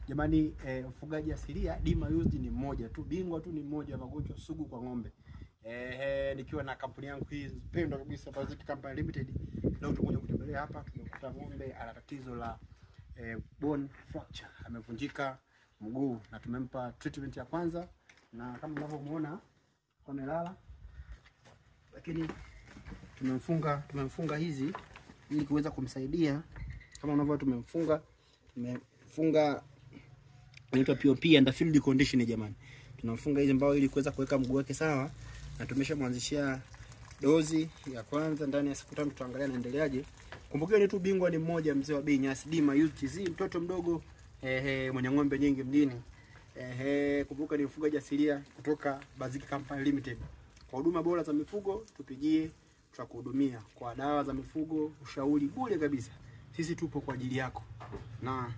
Jamani, mfugaji asilia Dima Used ni mmoja tu, bingwa tu ni mmoja wa magonjwa sugu kwa ng'ombe. Nikiwa na kampuni yangu hii pendwa kabisa Parasitic Company Limited. Leo tumekuja kutembelea hapa, tumekuta ng'ombe ana tatizo la bone fracture, amevunjika mguu na tumempa treatment ya kwanza, na kama unavyomuona amelala, lakini tumemfunga hizi ili kuweza kumsaidia. Kama unavyoona tumefunga inaitwa POP under field condition jamani. Tunamfunga hizi mbao ili kuweza kuweka mguu wake sawa, na tumeshamwanzishia dozi ya kwanza ndani ya siku 5, tutaangalia anaendeleaje. Kumbuka ni tu bingwa ni mmoja, mzee wa bei nyasi, Dima Used, mtoto mdogo mwenye ng'ombe nyingi mdini. Kumbuka ni mfugaji asilia kutoka Parasitic Company Limited. Kwa huduma bora za mifugo tupigie, tutakuhudumia. Kwa dawa za mifugo, ushauri bure kabisa. Sisi tupo kwa ajili yako. Na